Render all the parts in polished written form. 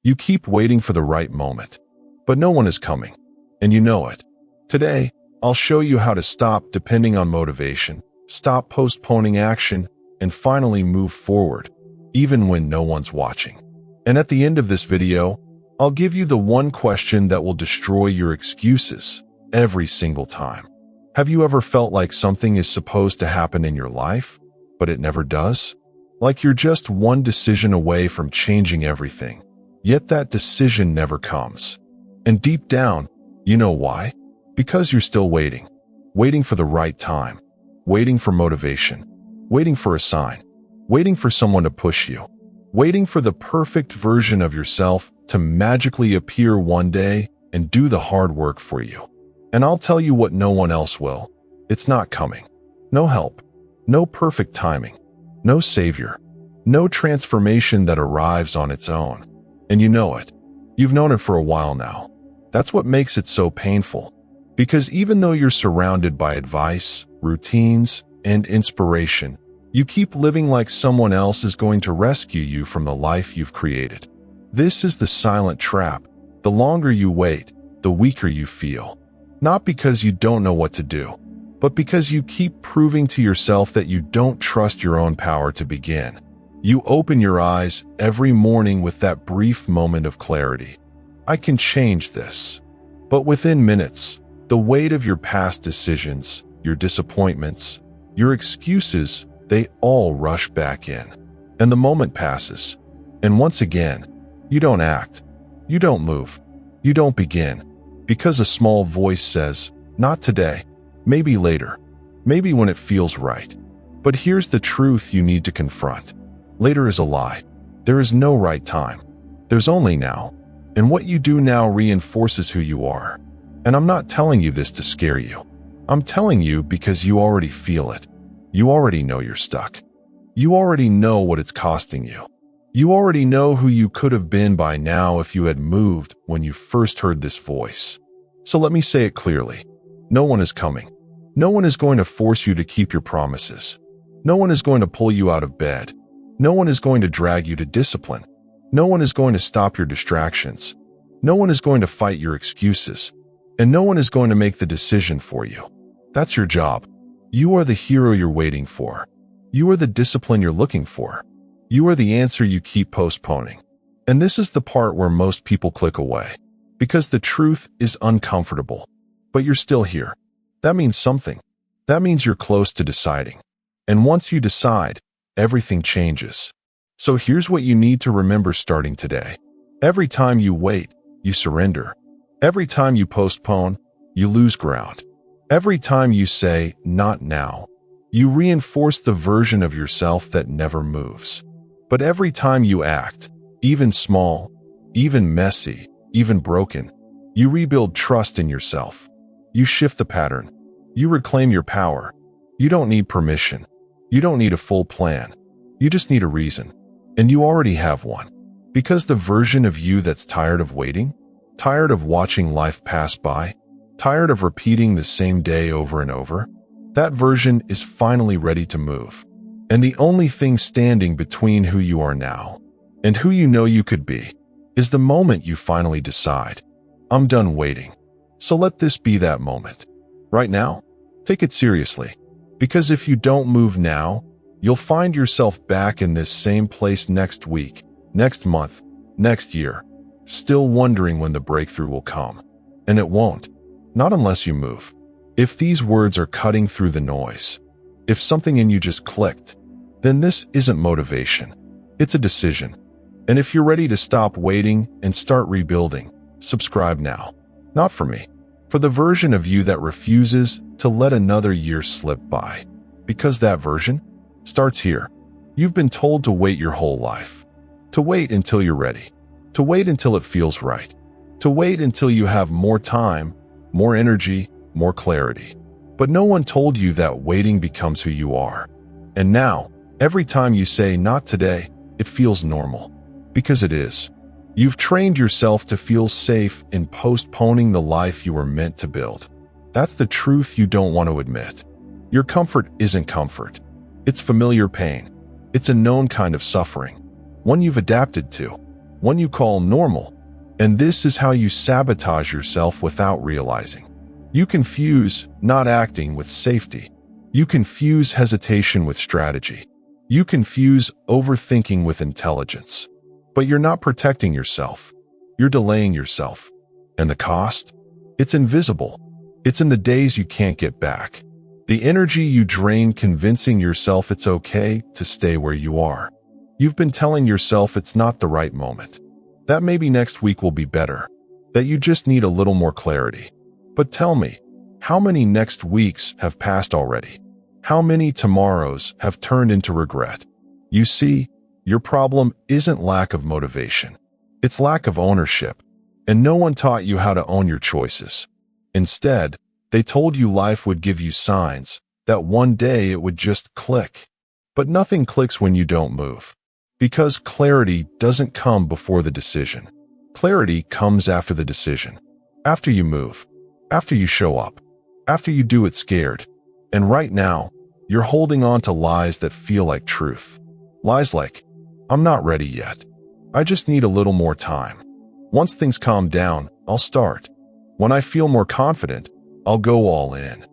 You keep waiting for the right moment, but no one is coming, and you know it. Today, I'll show you how to stop depending on motivation, stop postponing action, and finally move forward, even when no one's watching. And at the end of this video, I'll give you the one question that will destroy your excuses every single time. Have you ever felt like something is supposed to happen in your life, but it never does? Like you're just one decision away from changing everything, yet that decision never comes. And deep down, you know why? Because you're still waiting. Waiting for the right time. Waiting for motivation. Waiting for a sign. Waiting for someone to push you. Waiting for the perfect version of yourself to magically appear one day and do the hard work for you. And I'll tell you what no one else will. It's not coming. No help. No perfect timing. No savior. No transformation that arrives on its own. And you know it. You've known it for a while now. That's what makes it so painful. Because even though you're surrounded by advice, routines, and inspiration, you keep living like someone else is going to rescue you from the life you've created. This is the silent trap. The longer you wait, the weaker you feel. Not because you don't know what to do, but because you keep proving to yourself that you don't trust your own power to begin. You open your eyes every morning with that brief moment of clarity. I can change this. But within minutes, the weight of your past decisions, your disappointments, your excuses, they all rush back in. And the moment passes. And once again, you don't act. You don't move. You don't begin. Because a small voice says, not today. Maybe later. Maybe when it feels right. But here's the truth you need to confront. Later is a lie. There is no right time. There's only now. And what you do now reinforces who you are. And I'm not telling you this to scare you. I'm telling you because you already feel it. You already know you're stuck. You already know what it's costing you. You already know who you could have been by now if you had moved when you first heard this voice. So let me say it clearly. No one is coming. No one is going to force you to keep your promises. No one is going to pull you out of bed. No one is going to drag you to discipline. No one is going to stop your distractions. No one is going to fight your excuses. And no one is going to make the decision for you. That's your job. You are the hero you're waiting for. You are the discipline you're looking for. You are the answer you keep postponing. And this is the part where most people click away. Because the truth is uncomfortable. But you're still here. That means something. That means you're close to deciding. And once you decide, everything changes. So here's what you need to remember starting today. Every time you wait, you surrender. Every time you postpone, you lose ground. Every time you say, not now, you reinforce the version of yourself that never moves. But every time you act, even small, even messy, even broken, you rebuild trust in yourself. You shift the pattern. You reclaim your power. You don't need permission. You don't need a full plan. You just need a reason. And you already have one. Because the version of you that's tired of waiting, tired of watching life pass by, tired of repeating the same day over and over, that version is finally ready to move. And the only thing standing between who you are now and who you know you could be is the moment you finally decide, I'm done waiting. So let this be that moment. Right now, take it seriously. Because if you don't move now, you'll find yourself back in this same place next week, next month, next year, still wondering when the breakthrough will come. And it won't. Not unless you move. If these words are cutting through the noise, if something in you just clicked, then this isn't motivation. It's a decision. And if you're ready to stop waiting and start rebuilding, subscribe now. Not for me. For the version of you that refuses to let another year slip by. Because that version starts here. You've been told to wait your whole life. To wait until you're ready. To wait until it feels right. To wait until you have more time, more energy, more clarity. But no one told you that waiting becomes who you are. And now, every time you say not today, it feels normal. Because it is. You've trained yourself to feel safe in postponing the life you were meant to build. That's the truth you don't want to admit. Your comfort isn't comfort. It's familiar pain. It's a known kind of suffering. One you've adapted to. one you call normal. And this is how you sabotage yourself without realizing. You confuse not acting with safety. You confuse hesitation with strategy. You confuse overthinking with intelligence. But you're not protecting yourself. You're delaying yourself. And the cost? It's invisible. It's in the days you can't get back. The energy you drain convincing yourself it's okay to stay where you are. You've been telling yourself it's not the right moment. That maybe next week will be better. That you just need a little more clarity. But tell me, how many next weeks have passed already? How many tomorrows have turned into regret? You see, your problem isn't lack of motivation. It's lack of ownership. And no one taught you how to own your choices. Instead, they told you life would give you signs, that one day it would just click. But nothing clicks when you don't move. Because clarity doesn't come before the decision. Clarity comes after the decision. After you move. After you show up. After you do it scared. And right now, you're holding on to lies that feel like truth. Lies like, I'm not ready yet. I just need a little more time. Once things calm down, I'll start. When I feel more confident, I'll go all in.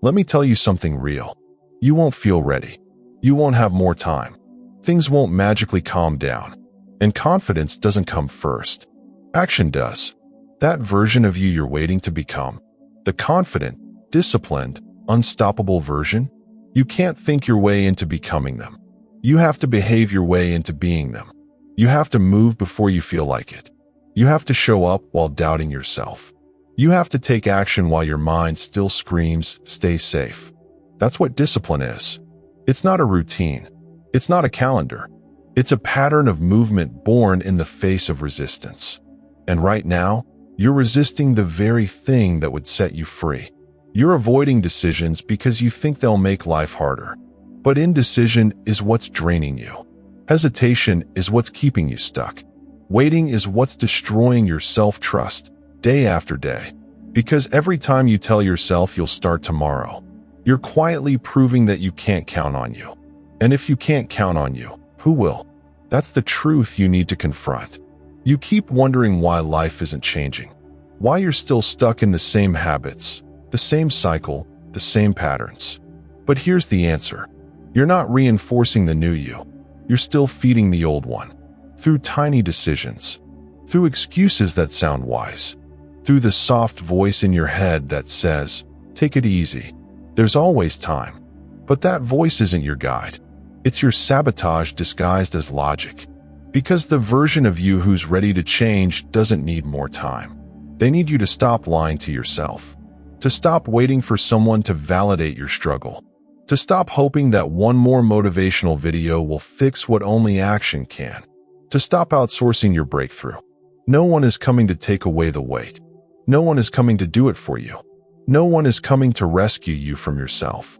Let me tell you something real. You won't feel ready. You won't have more time. Things won't magically calm down. And confidence doesn't come first. Action does. That version of you you're waiting to become. The confident, disciplined, unstoppable version. You can't think your way into becoming them. You have to behave your way into being them. You have to move before you feel like it. You have to show up while doubting yourself. You have to take action while your mind still screams, stay safe. That's what discipline is. It's not a routine. It's not a calendar. It's a pattern of movement born in the face of resistance. And right now, you're resisting the very thing that would set you free. You're avoiding decisions because you think they'll make life harder. But indecision is what's draining you. Hesitation is what's keeping you stuck. Waiting is what's destroying your self-trust day after day. Because every time you tell yourself you'll start tomorrow, you're quietly proving that you can't count on you. And if you can't count on you, who will? That's the truth you need to confront. You keep wondering why life isn't changing. Why you're still stuck in the same habits, the same cycle, the same patterns. But here's the answer. You're not reinforcing the new you. You're still feeding the old one. Through tiny decisions. Through excuses that sound wise. Through the soft voice in your head that says, take it easy. There's always time. But that voice isn't your guide. It's your sabotage disguised as logic. Because the version of you who's ready to change doesn't need more time. They need you to stop lying to yourself. To stop waiting for someone to validate your struggle. To stop hoping that one more motivational video will fix what only action can. To stop outsourcing your breakthrough. No one is coming to take away the weight. No one is coming to do it for you. No one is coming to rescue you from yourself.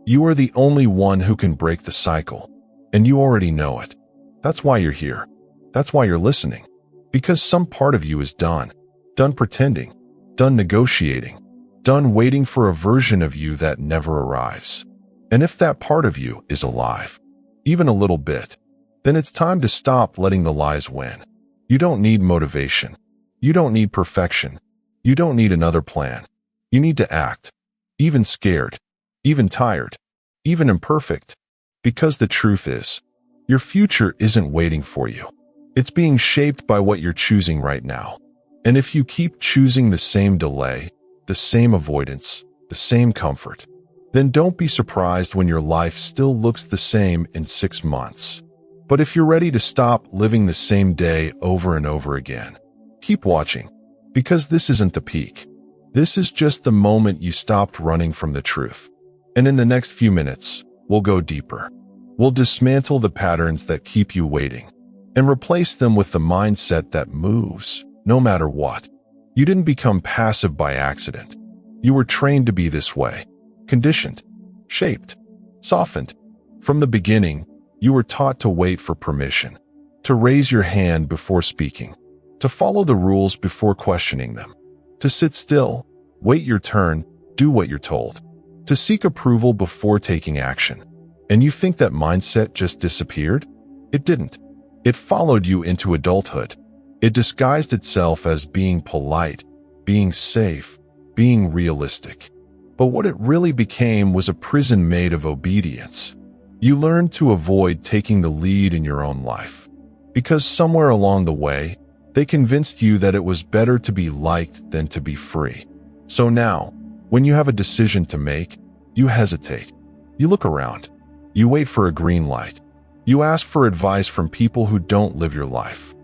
You are the only one who can break the cycle. And you already know it. That's why you're here. That's why you're listening. Because some part of you is done. Done pretending. Done negotiating. Done waiting for a version of you that never arrives. And if that part of you is alive, even a little bit, then it's time to stop letting the lies win. You don't need motivation. You don't need perfection. You don't need another plan. You need to act. Even scared. Even tired. Even imperfect. Because the truth is, your future isn't waiting for you. It's being shaped by what you're choosing right now. And if you keep choosing the same delay, the same avoidance, the same comfort, then don't be surprised when your life still looks the same in 6 months. But if you're ready to stop living the same day over and over again, keep watching. Because this isn't the peak. This is just the moment you stopped running from the truth. And in the next few minutes, we'll go deeper. We'll dismantle the patterns that keep you waiting and replace them with the mindset that moves, no matter what. You didn't become passive by accident. You were trained to be this way, conditioned, shaped, softened. From the beginning, you were taught to wait for permission, to raise your hand before speaking, to follow the rules before questioning them, to sit still, wait your turn, do what you're told, to seek approval before taking action. And you think that mindset just disappeared? It didn't. It followed you into adulthood, It disguised itself as being polite, being safe, being realistic. But what it really became was a prison made of obedience. You learned to avoid taking the lead in your own life, because somewhere along the way, they convinced you that it was better to be liked than to be free. So now, when you have a decision to make, you hesitate. You look around. You wait for a green light. You ask for advice from people who don't live your life.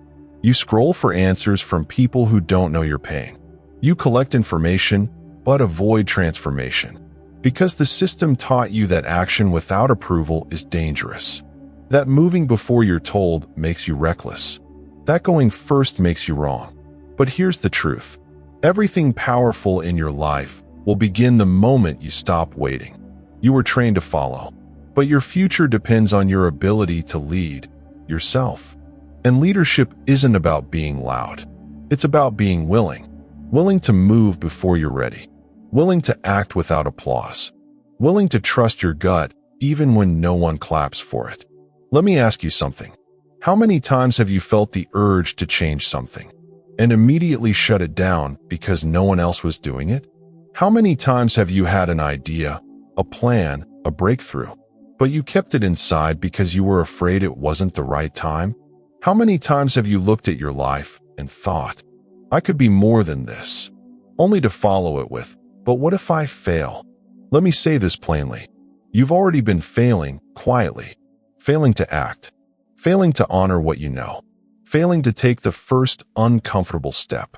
You scroll for answers from people who don't know your pain. You collect information, but avoid transformation. Because the system taught you that action without approval is dangerous. That moving before you're told makes you reckless. That going first makes you wrong. But here's the truth. Everything powerful in your life will begin the moment you stop waiting. You were trained to follow, but your future depends on your ability to lead yourself. And leadership isn't about being loud. It's about being willing. Willing to move before you're ready. Willing to act without applause. Willing to trust your gut even when no one claps for it. Let me ask you something. How many times have you felt the urge to change something and immediately shut it down because no one else was doing it? How many times have you had an idea, a plan, a breakthrough, but you kept it inside because you were afraid it wasn't the right time? How many times have you looked at your life and thought, I could be more than this, only to follow it with, but what if I fail? Let me say this plainly. You've already been failing quietly, failing to act, failing to honor what you know, failing to take the first uncomfortable step.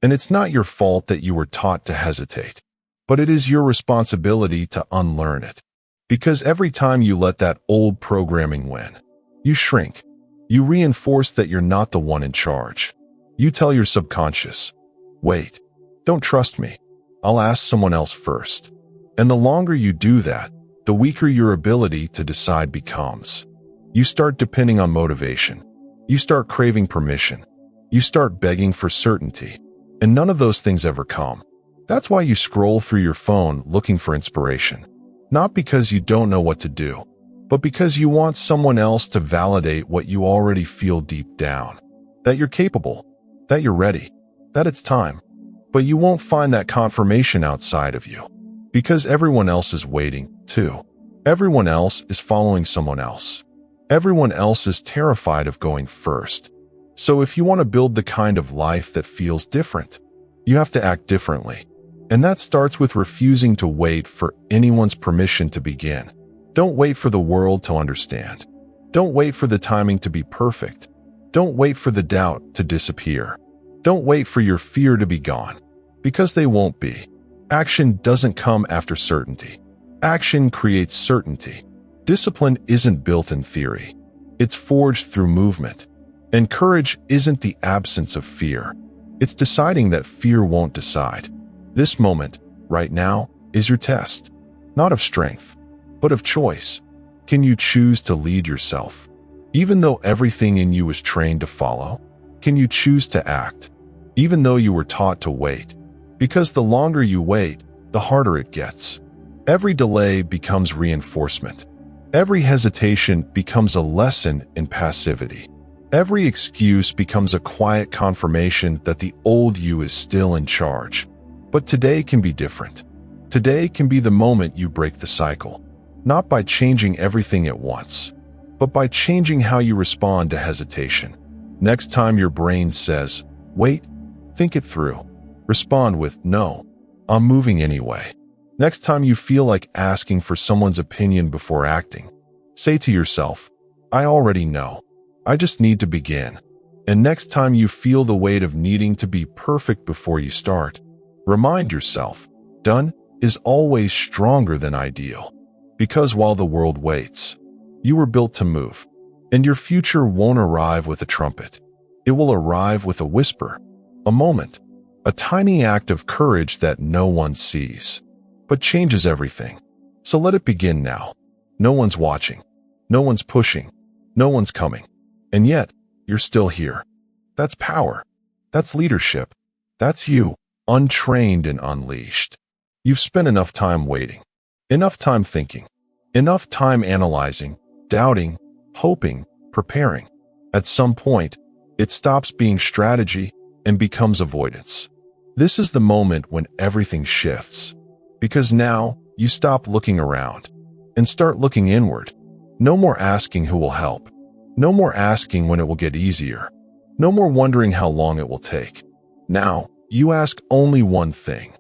And it's not your fault that you were taught to hesitate, but it is your responsibility to unlearn it. Because every time you let that old programming win, you shrink. You reinforce that you're not the one in charge. You tell your subconscious, wait, don't trust me. I'll ask someone else first. And the longer you do that, the weaker your ability to decide becomes. You start depending on motivation. You start craving permission. You start begging for certainty. And none of those things ever come. That's why you scroll through your phone looking for inspiration. Not because you don't know what to do, but because you want someone else to validate what you already feel deep down. That you're capable, that you're ready, that it's time. But you won't find that confirmation outside of you. Because everyone else is waiting, too. Everyone else is following someone else. Everyone else is terrified of going first. So if you want to build the kind of life that feels different, you have to act differently. And that starts with refusing to wait for anyone's permission to begin. Don't wait for the world to understand. Don't wait for the timing to be perfect. Don't wait for the doubt to disappear. Don't wait for your fear to be gone. Because they won't be. Action doesn't come after certainty. Action creates certainty. Discipline isn't built in theory. It's forged through movement. And courage isn't the absence of fear. It's deciding that fear won't decide. This moment, right now, is your test. Not of strength, but of choice. Can you choose to lead yourself? Even though everything in you is trained to follow? Can you choose to act? Even though you were taught to wait? Because the longer you wait, the harder it gets. Every delay becomes reinforcement. Every hesitation becomes a lesson in passivity. Every excuse becomes a quiet confirmation that the old you is still in charge. But today can be different. Today can be the moment you break the cycle. Not by changing everything at once, but by changing how you respond to hesitation. Next time your brain says, wait, think it through. Respond with, no, I'm moving anyway. Next time you feel like asking for someone's opinion before acting, say to yourself, I already know. I just need to begin. And next time you feel the weight of needing to be perfect before you start, remind yourself, done is always stronger than ideal. Because while the world waits, you were built to move. And your future won't arrive with a trumpet. It will arrive with a whisper, a moment, a tiny act of courage that no one sees, but changes everything. So let it begin now. No one's watching. No one's pushing. No one's coming. And yet, you're still here. That's power. That's leadership. That's you, untrained and unleashed. You've spent enough time waiting, enough time thinking, enough time analyzing, doubting, hoping, preparing. At some point, It stops being strategy and becomes avoidance. This is the moment when everything shifts. Because now, you stop looking around and start looking inward. No more asking who will help. No more asking when it will get easier. No more wondering how long it will take. Now, you ask only one thing.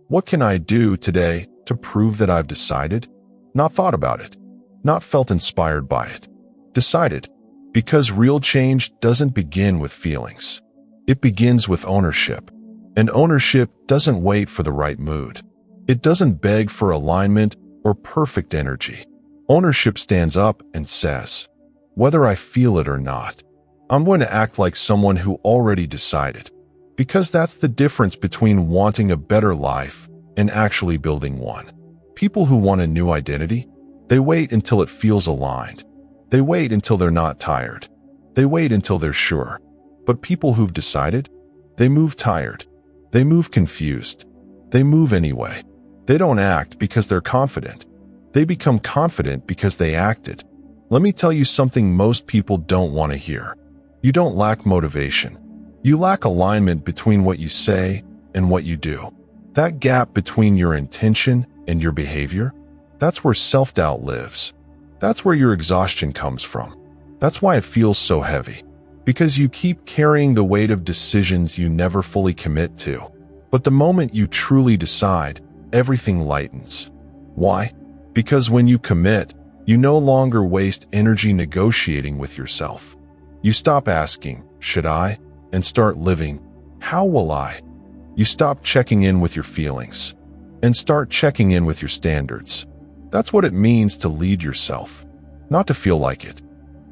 What can I do today to prove that I've decided? Not thought about it. Not felt inspired by it. Decided. Because real change doesn't begin with feelings. It begins with ownership. And ownership doesn't wait for the right mood. It doesn't beg for alignment or perfect energy. Ownership stands up and says, whether I feel it or not, I'm going to act like someone who already decided. Because that's the difference between wanting a better life and actually building one. People who want a new identity, they wait until it feels aligned. They wait until they're not tired. They wait until they're sure. But people who've decided, they move tired. They move confused. They move anyway. They don't act because they're confident. They become confident because they acted. Let me tell you something most people don't want to hear. You don't lack motivation. You lack alignment between what you say and what you do. That gap between your intention and your behavior, that's where self-doubt lives. That's where your exhaustion comes from. That's why it feels so heavy. Because you keep carrying the weight of decisions you never fully commit to. But the moment you truly decide, everything lightens. Why? Because when you commit, you no longer waste energy negotiating with yourself. You stop asking, should I? And start living, how will I? You stop checking in with your feelings and start checking in with your standards. That's what it means to lead yourself. Not to feel like it,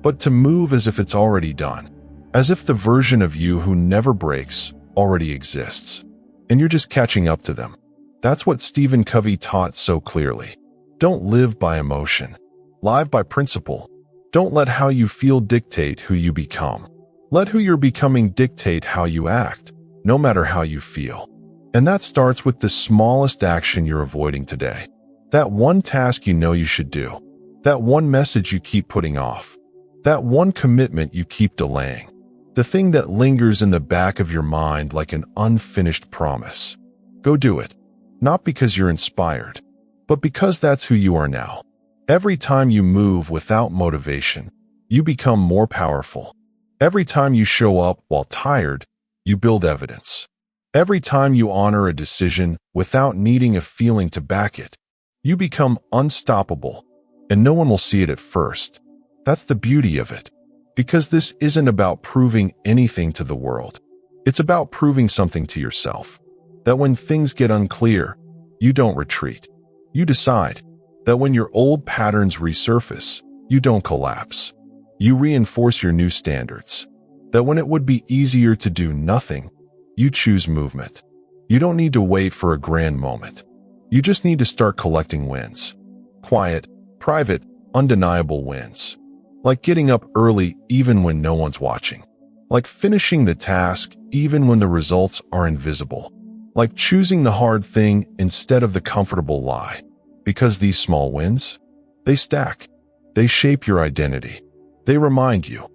but to move as if it's already done. As if the version of you who never breaks already exists. And you're just catching up to them. That's what Covey taught so clearly. Don't live by emotion. Live by principle. Don't let how you feel dictate who you become. Let who you're becoming dictate how you act, no matter how you feel. And that starts with the smallest action you're avoiding today. That one task you know you should do. That one message you keep putting off. That one commitment you keep delaying. The thing that lingers in the back of your mind like an unfinished promise. Go do it. Not because you're inspired, but because that's who you are now. Every time you move without motivation, you become more powerful. Every time you show up while tired, you build evidence. Every time you honor a decision without needing a feeling to back it, you become unstoppable, and no one will see it at first. That's the beauty of it. Because this isn't about proving anything to the world. It's about proving something to yourself. That when things get unclear, you don't retreat. You decide. That when your old patterns resurface, you don't collapse. You reinforce your new standards. That when it would be easier to do nothing, you choose movement. You don't need to wait for a grand moment. You just need to start collecting wins. Quiet, private, undeniable wins. Like getting up early even when no one's watching. Like finishing the task even when the results are invisible. Like choosing the hard thing instead of the comfortable lie. Because these small wins, they stack. They shape your identity. They remind you,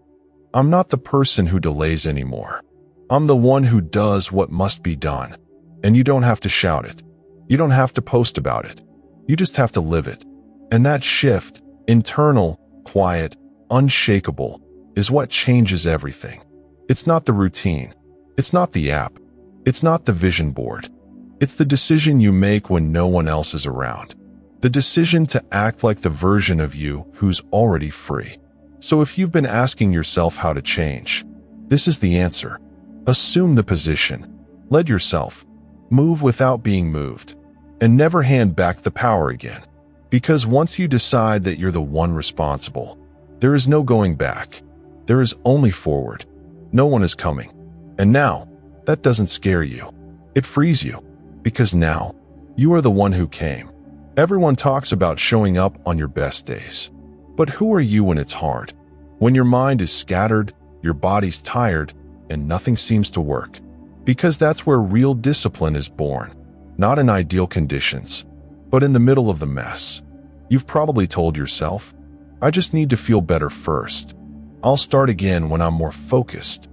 I'm not the person who delays anymore. I'm the one who does what must be done. And you don't have to shout it. You don't have to post about it. You just have to live it. And that shift, internal, quiet, unshakable, is what changes everything. It's not the routine. It's not the app. It's not the vision board. It's the decision you make when no one else is around. The decision to act like the version of you who's already free. So if you've been asking yourself how to change, this is the answer. Assume the position. Lead yourself. Move without being moved. And never hand back the power again. Because once you decide that you're the one responsible, there is no going back. There is only forward. No one is coming. And now, that doesn't scare you. It frees you. Because now, you are the one who came. Everyone talks about showing up on your best days. But who are you when it's hard? When your mind is scattered, your body's tired, and nothing seems to work. Because that's where real discipline is born. Not in ideal conditions, but in the middle of the mess. You've probably told yourself, I just need to feel better first. I'll start again when I'm more focused.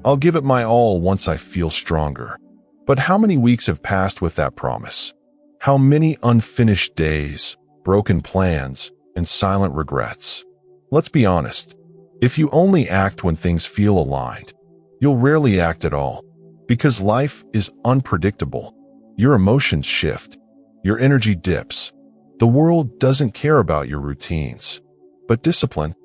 I'll give it my all once I feel stronger. But how many weeks have passed with that promise? How many unfinished days, broken plans, and silent regrets? Let's be honest. If you only act when things feel aligned, you'll rarely act at all. Because life is unpredictable. Your emotions shift. Your energy dips. The world doesn't care about your routines. But discipline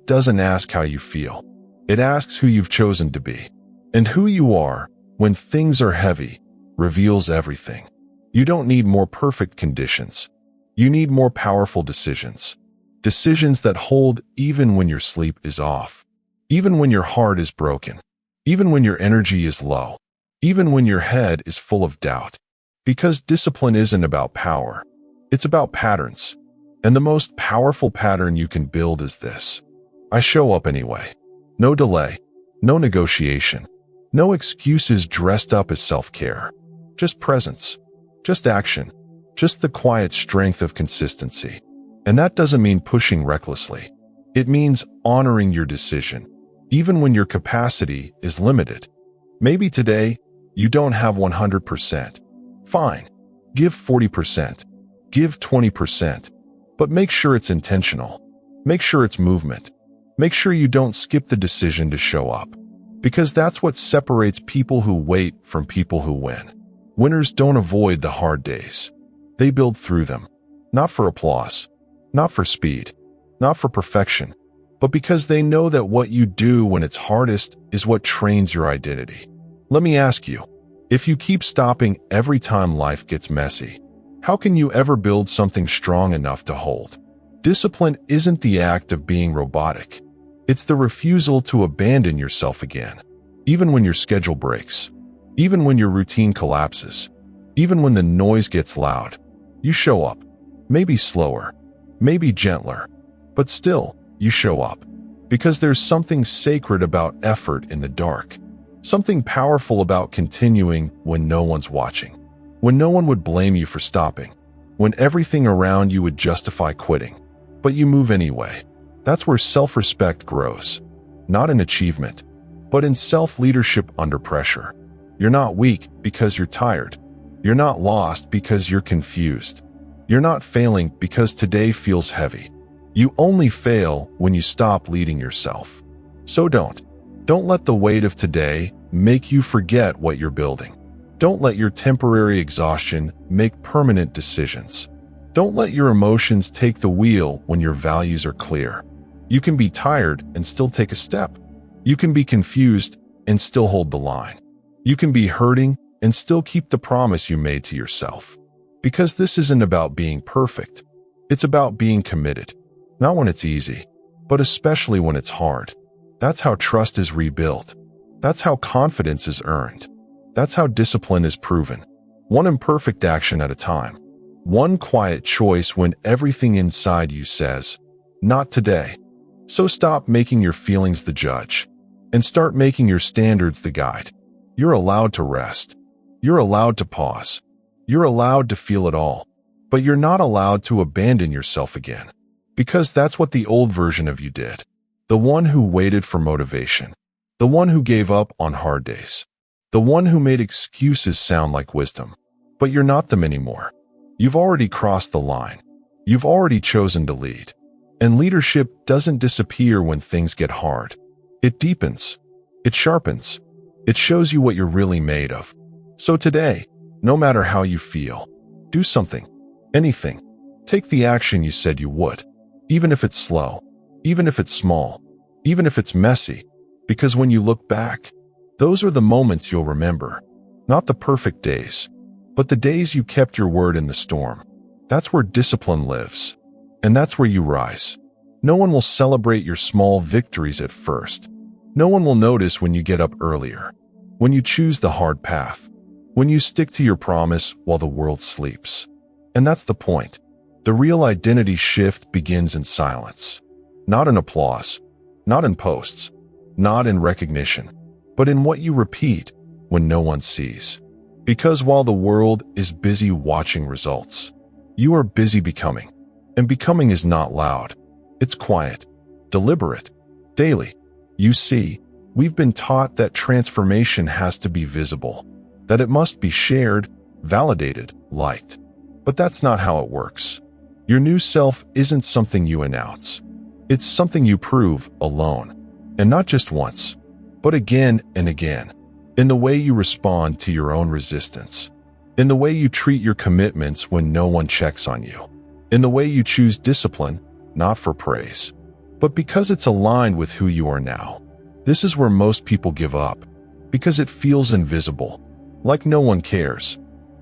doesn't ask how you feel. It asks who you've chosen to be. And who you are, when things are heavy, reveals everything. You don't need more perfect conditions. You need more powerful decisions. Decisions that hold even when your sleep is off. Even when your heart is broken. Even when your energy is low. Even when your head is full of doubt. Because discipline isn't about power. It's about patterns. And the most powerful pattern you can build is this. I show up anyway. No delay. No negotiation. No excuses dressed up as self-care. Just presence. Just action. Just the quiet strength of consistency. And that doesn't mean pushing recklessly. It means honoring your decision, even when your capacity is limited. Maybe today, you don't have 100%. Fine. Give 40%. Give 20%. But make sure it's intentional. Make sure it's movement. Make sure you don't skip the decision to show up. Because that's what separates people who wait from people who win. Winners don't avoid the hard days. They build through them. Not for applause. Not for speed. Not for perfection. But because they know that what you do when it's hardest is what trains your identity. Let me ask you, if you keep stopping every time life gets messy, how can you ever build something strong enough to hold? Discipline isn't the act of being robotic. It's the refusal to abandon yourself again. Even when your schedule breaks. Even when your routine collapses. Even when the noise gets loud. You show up. Maybe slower. Maybe gentler. But still, you show up. Because there's something sacred about effort in the dark. Something powerful about continuing when no one's watching. When no one would blame you for stopping. When everything around you would justify quitting. But you move anyway. That's where self-respect grows. Not in achievement, but in self-leadership under pressure. You're not weak because you're tired. You're not lost because you're confused. You're not failing because today feels heavy. You only fail when you stop leading yourself. So don't let the weight of today make you forget what you're building. Don't let your temporary exhaustion make permanent decisions. Don't let your emotions take the wheel when your values are clear. You can be tired and still take a step. You can be confused and still hold the line. You can be hurting and still keep the promise you made to yourself. Because this isn't about being perfect. It's about being committed. Not when it's easy, but especially when it's hard. That's how trust is rebuilt. That's how confidence is earned. That's how discipline is proven. One imperfect action at a time. One quiet choice when everything inside you says, not today. So stop making your feelings the judge and start making your standards the guide. You're allowed to rest. You're allowed to pause. You're allowed to feel it all. But you're not allowed to abandon yourself again. Because that's what the old version of you did. The one who waited for motivation. The one who gave up on hard days. The one who made excuses sound like wisdom. But you're not them anymore. You've already crossed the line. You've already chosen to lead. And leadership doesn't disappear when things get hard. It deepens. It sharpens. It shows you what you're really made of. So today, no matter how you feel, do something. Anything. Take the action you said you would. Even if it's slow. Even if it's small. Even if it's messy. Because when you look back, those are the moments you'll remember. Not the perfect days, but the days you kept your word in the storm. That's where discipline lives. And that's where you rise. No one will celebrate your small victories at first. No one will notice when you get up earlier. When you choose the hard path. When you stick to your promise while the world sleeps. And that's the point. The real identity shift begins in silence. Not in applause. Not in posts. Not in recognition. But in what you repeat when no one sees. Because while the world is busy watching results, you are busy becoming. And becoming is not loud. It's quiet, deliberate, daily. You see, We've been taught that transformation has to be visible, that it must be shared, validated, liked. But that's not how it works. Your new self isn't something you announce. It's something you prove alone. And not just once, but again and again. In the way you respond to your own resistance. In the way you treat your commitments when no one checks on you. In the way you choose discipline, not for praise, but because it's aligned with who you are now. This is where most people give up, because it feels invisible, like no one cares,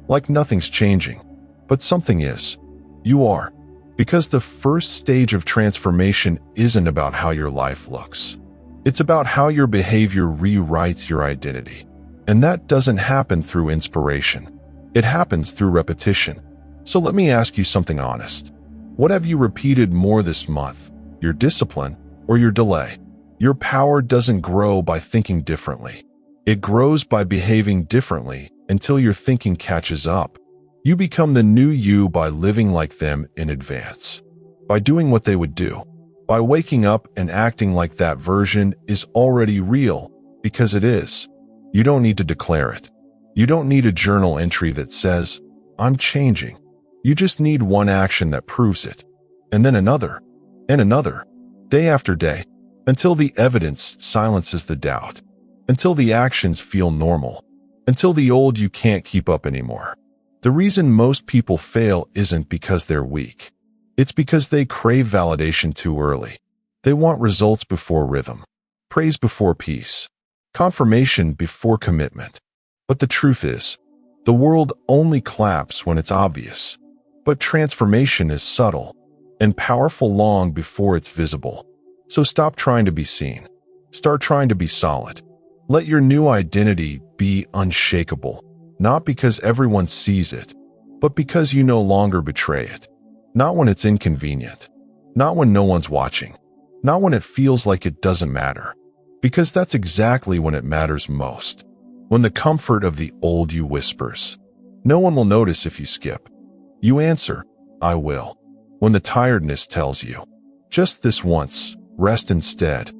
like nothing's changing. But something is. You are. Because the first stage of transformation isn't about how your life looks. It's about how your behavior rewrites your identity. And that doesn't happen through inspiration. It happens through repetition. So let me ask you something honest. What have you repeated more this month? Your discipline or your delay? Your power doesn't grow by thinking differently. It grows by behaving differently until your thinking catches up. You become the new you by living like them in advance. By doing what they would do. By waking up and acting like that version is already real, because it is. You don't need to declare it. You don't need a journal entry that says, "I'm changing." You just need one action that proves it. And then another. And another. Day after day. Until the evidence silences the doubt. Until the actions feel normal. Until the old you can't keep up anymore. The reason most people fail isn't because they're weak. It's because they crave validation too early. They want results before rhythm, praise before peace, confirmation before commitment. But the truth is, the world only claps when it's obvious. But transformation is subtle and powerful long before it's visible. So stop trying to be seen. Start trying to be solid. Let your new identity be unshakable, not because everyone sees it, but because you no longer betray it. Not when it's inconvenient. Not when no one's watching. Not when it feels like it doesn't matter. Because that's exactly when it matters most. When the comfort of the old you whispers. No one will notice if you skip. You answer, "I will." When the tiredness tells you, "Just this once, rest instead."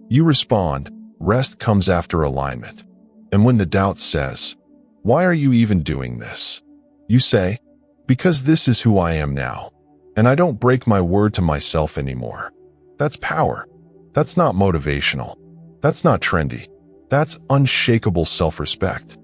You respond, "Rest comes after alignment." And when the doubt says, "Why are you even doing this?" You say, "Because this is who I am now. And I don't break my word to myself anymore." That's power. That's not motivational. That's not trendy. That's unshakable self-respect.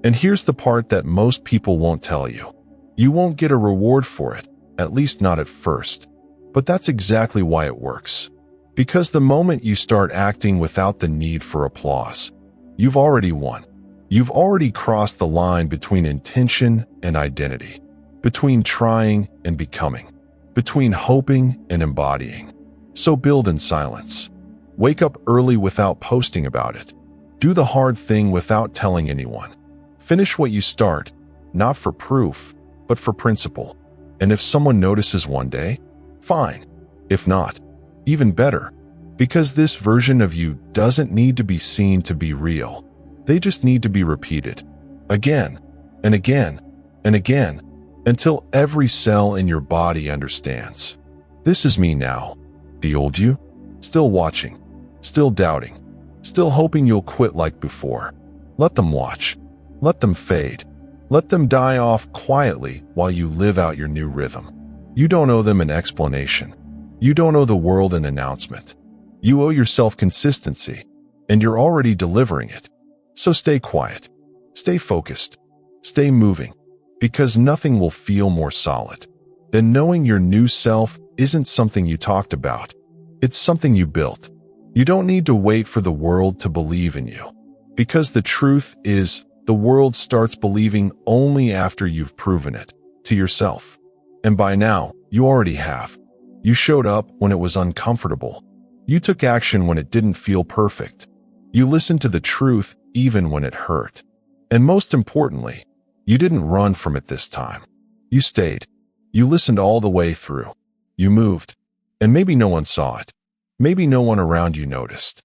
And here's the part that most people won't tell you. You won't get a reward for it, at least not at first. But that's exactly why it works. Because the moment you start acting without the need for applause, you've already won. You've already crossed the line between intention and identity, between trying and becoming, between hoping and embodying. So build in silence. Wake up early without posting about it. Do the hard thing without telling anyone. Finish what you start, not for proof, but for principle. And if someone notices one day, fine. If not, even better. Because this version of you doesn't need to be seen to be real. They just need to be repeated. Again, and again, and again, until every cell in your body understands. This is me now. The old you? Still watching. Still doubting. Still hoping you'll quit like before. Let them watch. Let them fade. Let them die off quietly while you live out your new rhythm. You don't owe them an explanation. You don't owe the world an announcement. You owe yourself consistency, and you're already delivering it. So stay quiet. Stay focused. Stay moving, because nothing will feel more solid than knowing your new self isn't something you talked about. It's something you built. You don't need to wait for the world to believe in you, because the truth is, the world starts believing only after you've proven it to yourself. And by now, you already have. You showed up when it was uncomfortable. You took action when it didn't feel perfect. You listened to the truth even when it hurt. And most importantly, you didn't run from it this time. You stayed. You listened all the way through. You moved. And maybe no one saw it. Maybe no one around you noticed.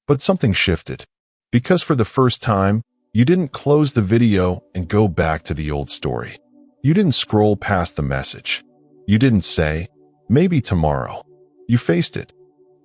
But something shifted. Because for the first time, you didn't close the video and go back to the old story. You didn't scroll past the message. You didn't say, "Maybe tomorrow." You faced it.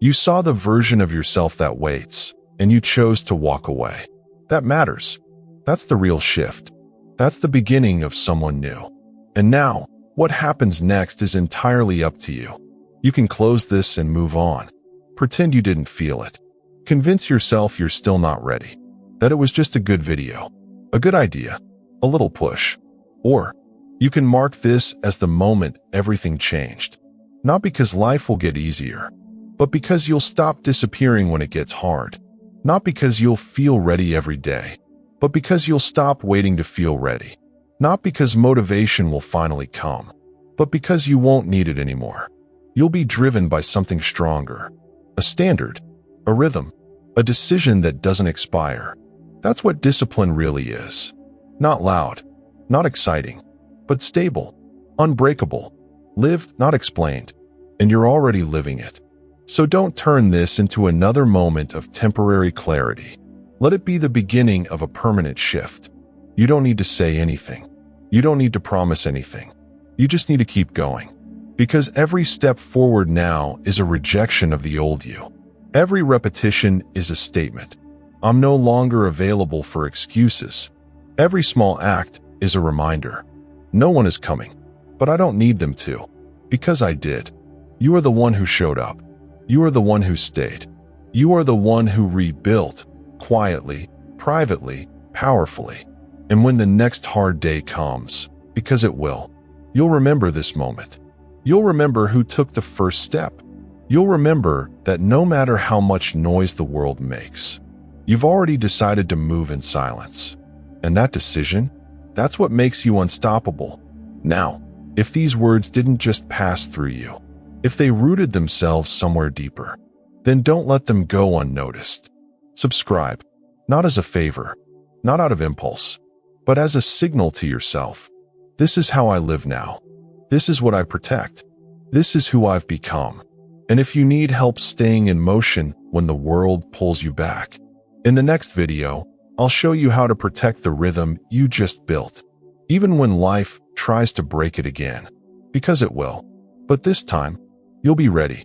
You saw the version of yourself that waits, and you chose to walk away. That matters. That's the real shift. That's the beginning of someone new. And now, what happens next is entirely up to you. You can close this and move on. Pretend you didn't feel it. Convince yourself you're still not ready. That it was just a good video, a good idea, a little push. Or, you can mark this as the moment everything changed. Not because life will get easier, but because you'll stop disappearing when it gets hard. Not because you'll feel ready every day, but because you'll stop waiting to feel ready. Not because motivation will finally come, but because you won't need it anymore. You'll be driven by something stronger. A standard, a rhythm, a decision that doesn't expire. That's what discipline really is. Not loud, not exciting, but stable, unbreakable, lived, not explained, and you're already living it. So don't turn this into another moment of temporary clarity. Let it be the beginning of a permanent shift. You don't need to say anything. You don't need to promise anything. You just need to keep going. Because every step forward now is a rejection of the old you. Every repetition is a statement. I'm no longer available for excuses. Every small act is a reminder. No one is coming, but I don't need them to. Because I did. You are the one who showed up. You are the one who stayed. You are the one who rebuilt, quietly, privately, powerfully. And when the next hard day comes, because it will, you'll remember this moment. You'll remember who took the first step. You'll remember that no matter how much noise the world makes, you've already decided to move in silence. And that decision, that's what makes you unstoppable. Now, if these words didn't just pass through you, if they rooted themselves somewhere deeper, then don't let them go unnoticed. Subscribe, not as a favor, not out of impulse, but as a signal to yourself. This is how I live now. This is what I protect. This is who I've become. And if you need help staying in motion when the world pulls you back, in the next video, I'll show you how to protect the rhythm you just built, even when life tries to break it again, because it will. But this time, you'll be ready.